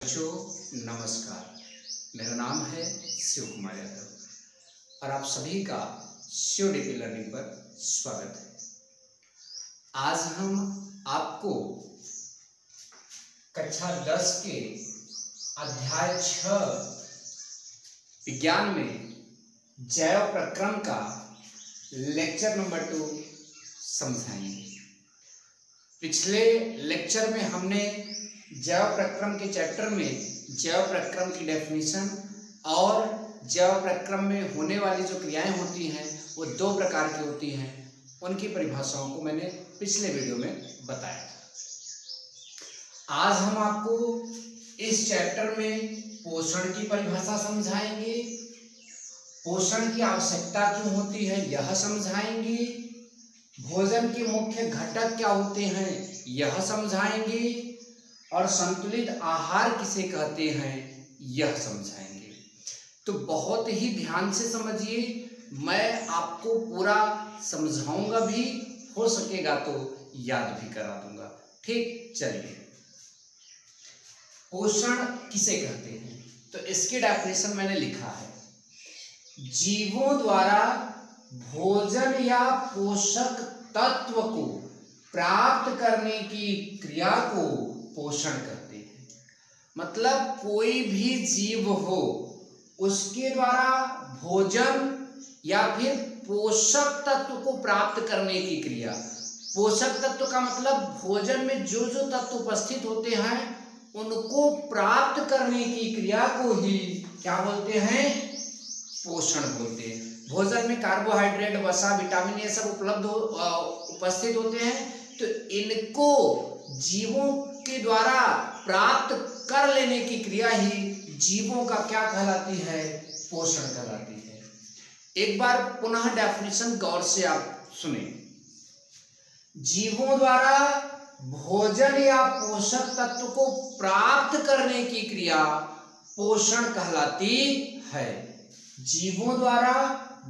बच्चों नमस्कार, मेरा नाम है शिव कुमार यादव और आप सभी का शिव डीपी लर्निंग पर स्वागत है। आज हम आपको कक्षा 10 के अध्याय 6 विज्ञान में जैव प्रक्रम का लेक्चर नंबर 2 समझाएंगे। पिछले लेक्चर में हमने जैव प्रक्रम के चैप्टर में जैव प्रक्रम की डेफिनेशन और जैव प्रक्रम में होने वाली जो क्रियाएं होती हैं वो 2 प्रकार की होती हैं, उनकी परिभाषाओं को मैंने पिछले वीडियो में बताया था। आज हम आपको इस चैप्टर में पोषण की परिभाषा समझाएंगे, पोषण की आवश्यकता क्यों होती है यह समझाएंगे, भोजन के मुख्य घटक क्या होते हैं यह समझाएंगे और संतुलित आहार किसे कहते हैं यह समझाएंगे। तो बहुत ही ध्यान से समझिए, मैं आपको पूरा समझाऊंगा भी, हो सकेगा तो याद भी करा दूंगा। ठीक, चलिए पोषण किसे कहते हैं तो इसकी डेफिनेशन मैंने लिखा है, जीवों द्वारा भोजन या पोषक तत्व को प्राप्त करने की क्रिया को पोषण कहते हैं। मतलब कोई भी जीव हो उसके द्वारा भोजन या फिर पोषक तत्व को प्राप्त करने की क्रिया। पोषक तत्व का मतलब भोजन में जो जो तत्व उपस्थित होते हैं उनको प्राप्त करने की क्रिया को ही क्या बोलते हैं, पोषण बोलते हैं। भोजन में कार्बोहाइड्रेट, वसा, विटामिन ये सब उपस्थित होते हैं, तो इनको जीवों के द्वारा प्राप्त कर लेने की क्रिया ही जीवों का क्या कहलाती है, पोषण कहलाती है। एक बार पुनः डेफिनेशन गौर से आप सुने, जीवों द्वारा भोजन या पोषक तत्व को प्राप्त करने की क्रिया पोषण कहलाती है। जीवों द्वारा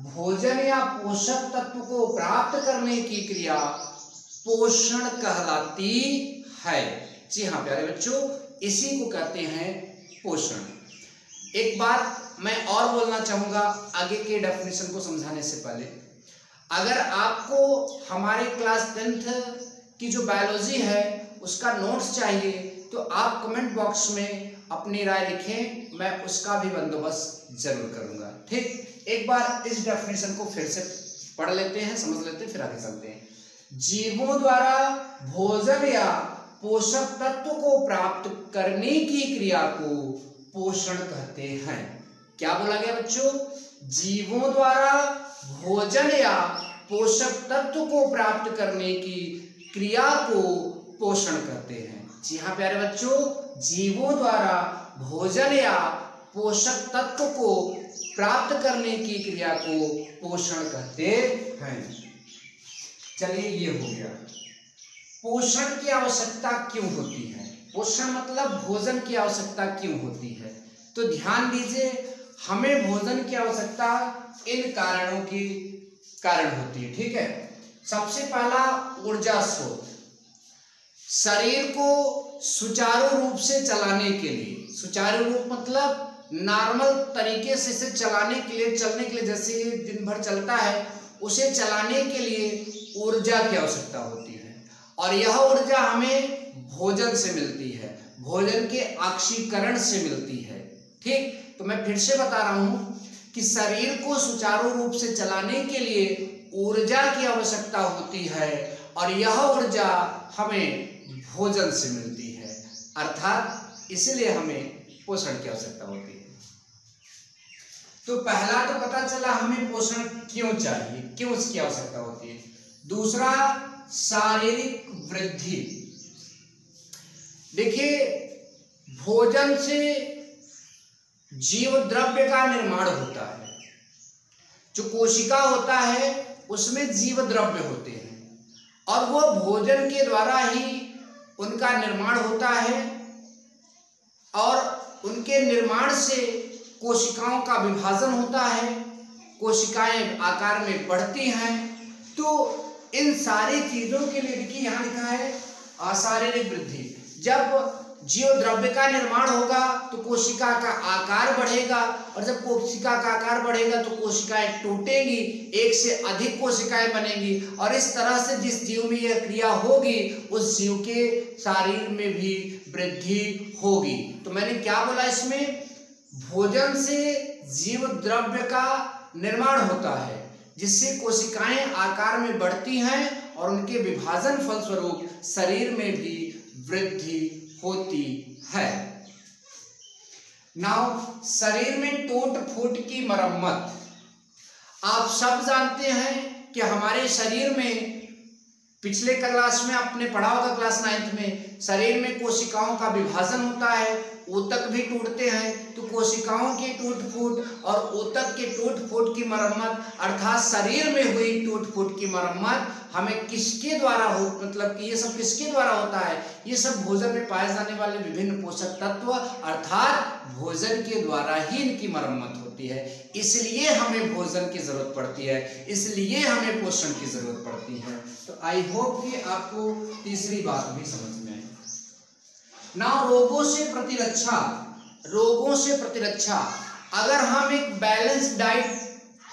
भोजन या पोषक तत्व को प्राप्त करने की क्रिया पोषण कहलाती है। जी हाँ प्यारे बच्चों, इसी को कहते हैं पोषण। एक बात मैं और बोलना चाहूंगा आगे के डेफिनेशन को समझाने से पहले। अगर आपको हमारे क्लास 10th की जो बायोलॉजी है उसका नोट्स चाहिए तो आप कमेंट बॉक्स में अपनी राय लिखें, मैं उसका भी बंदोबस्त जरूर करूंगा। ठीक, एक बार इस डेफिनेशन को फिर से पढ़ लेते हैं, समझ लेते हैं, फिर आगे चलते हैं। जीवों द्वारा भोजन या पोषक तत्व को प्राप्त करने की क्रिया को पोषण कहते हैं। क्या बोला गया बच्चों, जीवों द्वारा भोजन या पोषक तत्व को प्राप्त करने की क्रिया को पोषण कहते हैं। जी हाँ प्यारे बच्चों, जीवों द्वारा भोजन या पोषक तत्व को प्राप्त करने की क्रिया को पोषण कहते हैं। चलिए ये हो गया। पोषण की आवश्यकता क्यों होती है, पोषण मतलब भोजन की आवश्यकता क्यों होती है। तो ध्यान दीजिए, हमें भोजन की आवश्यकता इन कारणों की कारण होती है। ठीक है, सबसे पहला ऊर्जा स्रोत। शरीर को सुचारू रूप से चलाने के लिए, सुचारू रूप मतलब नॉर्मल तरीके से इसे चलाने के लिए, चलने के लिए, जैसे दिन भर चलता है उसे चलाने के लिए ऊर्जा की आवश्यकता होती है और यह ऊर्जा हमें भोजन से मिलती है, भोजन के ऑक्सीकरण से मिलती है। ठीक, तो मैं फिर से बता रहा हूं कि शरीर को सुचारू रूप से चलाने के लिए ऊर्जा की आवश्यकता होती है और यह ऊर्जा हमें भोजन से मिलती है, अर्थात इसलिए हमें पोषण की आवश्यकता होती है। तो पहला तो पता चला हमें पोषण क्यों चाहिए, क्यों इसकी आवश्यकता होती है। दूसरा, शारीरिक वृद्धि। देखिए, भोजन से जीव द्रव्य का निर्माण होता है, जो कोशिका होता है उसमें जीव द्रव्य होते हैं और वो भोजन के द्वारा ही उनका निर्माण होता है और उनके निर्माण से कोशिकाओं का विभाजन होता है, कोशिकाएं आकार में बढ़ती हैं। तो इन सारी चीजों के लिए देखिए यहाँ लिखा है अशारीरिक वृद्धि। जब जीव द्रव्य का निर्माण होगा तो कोशिका का आकार बढ़ेगा, और जब कोशिका का आकार बढ़ेगा तो कोशिकाएं टूटेंगी, एक से अधिक कोशिकाएं बनेंगी, और इस तरह से जिस जीव में यह क्रिया होगी उस जीव के शरीर में भी वृद्धि होगी। तो मैंने क्या बोला इसमें, भोजन से जीव द्रव्य का निर्माण होता है जिससे कोशिकाएं आकार में बढ़ती हैं और उनके विभाजन फलस्वरूप शरीर में भी वृद्धि होती है। नाउ शरीर में टूट फूट की मरम्मत। आप सब जानते हैं कि हमारे शरीर में, पिछले क्लास में आपने पढ़ा होगा क्लास 9th में, शरीर में कोशिकाओं का विभाजन होता है, ऊतक भी टूटते हैं। तो कोशिकाओं की टूट फूट और ऊतक के टूट फूट की मरम्मत अर्थात शरीर में हुई टूट फूट की मरम्मत हमें किसके द्वारा हो, मतलब कि ये सब किसके द्वारा होता है, ये सब भोजन में पाए जाने वाले विभिन्न पोषक तत्व अर्थात भोजन के द्वारा ही इनकी मरम्मत होती है। इसलिए हमें भोजन की जरूरत पड़ती है, इसलिए हमें पोषण की जरूरत पड़ती है। तो आई होप कि आपको तीसरी बात भी समझ में आई। ना रोगों से प्रतिरक्षा, रोगों से प्रतिरक्षा, अगर हम एक बैलेंस डाइट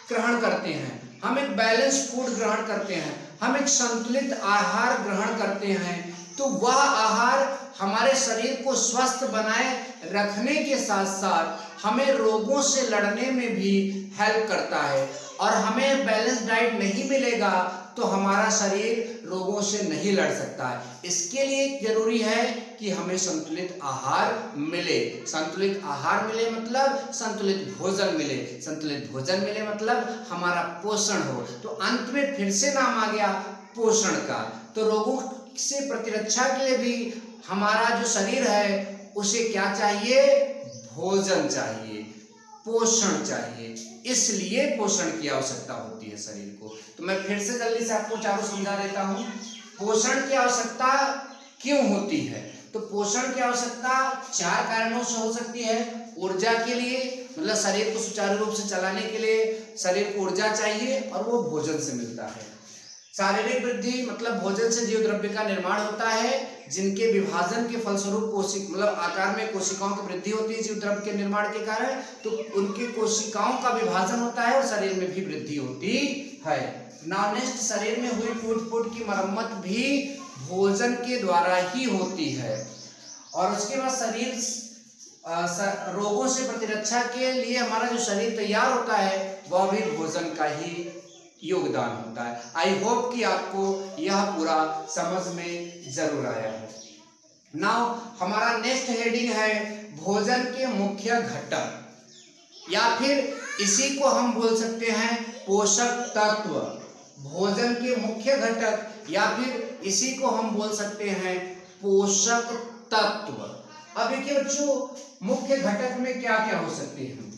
ग्रहण करते हैं, हम एक बैलेंस फूड ग्रहण करते हैं, हम एक संतुलित आहार ग्रहण करते हैं, तो वह आहार हमारे शरीर को स्वस्थ बनाए रखने के साथ साथ हमें रोगों से लड़ने में भी हेल्प करता है। और हमें बैलेंस डाइट नहीं मिलेगा तो हमारा शरीर रोगों से नहीं लड़ सकता है। इसके लिए जरूरी है कि हमें संतुलित आहार मिले। संतुलित आहार मिले मतलब संतुलित भोजन मिले, संतुलित भोजन मिले मतलब हमारा पोषण हो। तो अंत में फिर से नाम आ गया पोषण का। तो रोगों से प्रतिरक्षा के लिए भी हमारा जो शरीर है उसे क्या चाहिए, भोजन चाहिए, पोषण चाहिए। इसलिए पोषण की आवश्यकता होती है शरीर को। तो मैं फिर से जल्दी से आपको चारों समझा देता हूँ, पोषण की आवश्यकता क्यों होती है। तो पोषण की आवश्यकता 4 कारणों से हो सकती है। ऊर्जा के लिए, मतलब शरीर को सुचारू रूप से चलाने के लिए शरीर को ऊर्जा चाहिए और वो भोजन से मिलता है। शारीरिक वृद्धि मतलब भोजन से जीव द्रव्य का निर्माण होता है जिनके विभाजन के फलस्वरूप मतलब आकार में कोशिकाओं की वृद्धि होती है जीव द्रव्य के निर्माण के कारण, तो उनकी कोशिकाओं का विभाजन होता है और शरीर में भी वृद्धि होती है। नाउ नेक्स्ट, शरीर में हुई टूट फूट की मरम्मत भी भोजन के द्वारा ही होती है। और उसके बाद शरीर रोगों से प्रतिरक्षा के लिए हमारा जो शरीर तैयार होता है वह भी भोजन का ही योगदान होता है। आई होप कि आपको यह पूरा समझ में जरूर आया है। नाउ हमारा नेक्स्ट हेडिंग है भोजन के मुख्य घटक, या फिर इसी को हम बोल सकते हैं पोषक तत्व। भोजन के मुख्य घटक या फिर इसी को हम बोल सकते हैं पोषक तत्व। अब देखिए बच्चों, मुख्य घटक में क्या क्या हो सकते हैं।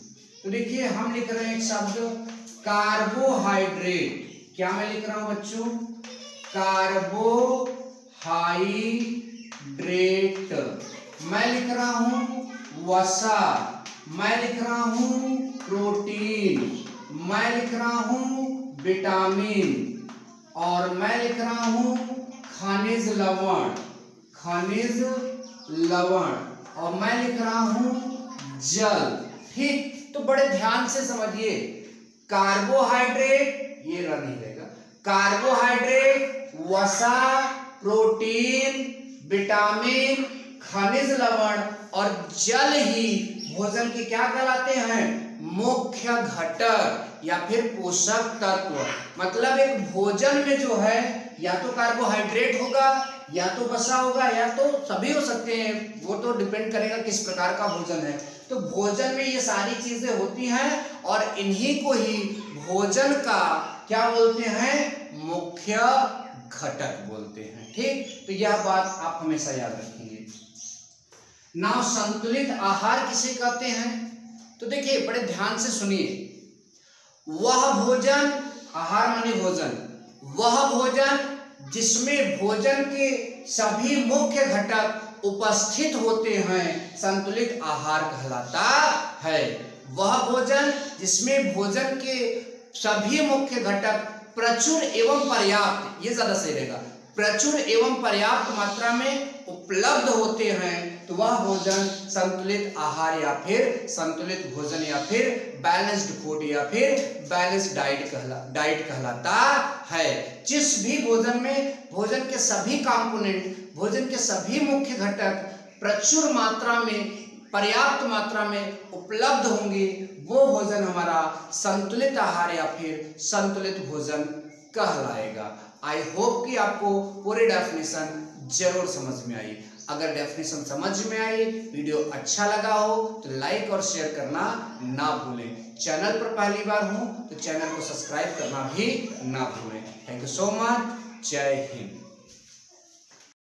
तो देखिए हम लिख रहे हैं एक शब्द कार्बोहाइड्रेट। क्या मैं लिख रहा हूं बच्चों, कार्बोहाइड्रेट। मैं लिख रहा हूं वसा, मैं लिख रहा हूं प्रोटीन, मैं लिख रहा हूं विटामिन, और मैं लिख रहा हूं खनिज लवण, खनिज लवण, और मैं लिख रहा हूं जल। ठीक, तो बड़े ध्यान से समझिए, कार्बोहाइड्रेट, ये रन नहीं रहेगा, कार्बोहाइड्रेट, वसा, प्रोटीन, विटामिन, खनिज लवण और जल ही भोजन के क्या कहलाते हैं, मुख्य घटक या फिर पोषक तत्व। मतलब एक भोजन में जो है या तो कार्बोहाइड्रेट होगा या तो वसा होगा या तो सभी हो सकते हैं, वो तो डिपेंड करेगा किस प्रकार का भोजन है। तो भोजन में ये सारी चीजें होती हैं और इन्हीं को ही भोजन का क्या बोलते हैं, मुख्य घटक बोलते हैं। ठीक, तो यह बात आप हमेशा याद रखिए। नाउ संतुलित आहार किसे कहते हैं, तो देखिए बड़े ध्यान से सुनिए, वह भोजन, आहार माने भोजन, वह भोजन जिसमें भोजन के सभी मुख्य घटक उपस्थित होते हैं संतुलित आहार कहलाता है। वह भोजन जिसमें भोजन के सभी मुख्य घटक प्रचुर एवं पर्याप्त, ये ज्यादा सही रहेगा, प्रचुर एवं पर्याप्त मात्रा में उपलब्ध होते हैं तो वह भोजन संतुलित आहार या फिर संतुलित भोजन या फिर बैलेंस्ड फूड या फिर बैलेंस्ड डाइट कहलाता है। जिस भी भोजन में भोजन के सभी कंपोनेंट, भोजन के सभी मुख्य घटक प्रचुर मात्रा में, पर्याप्त मात्रा में उपलब्ध होंगे, वो भोजन हमारा संतुलित आहार या फिर संतुलित भोजन कहलाएगा। आई होप कि आपको पूरी डेफिनेशन जरूर समझ में आई। अगर डेफिनेशन समझ में आई, वीडियो अच्छा लगा हो तो लाइक और शेयर करना ना भूलें। चैनल पर पहली बार हूं तो चैनल को सब्सक्राइब करना भी ना भूलें। Thank you so much. जय हिंद।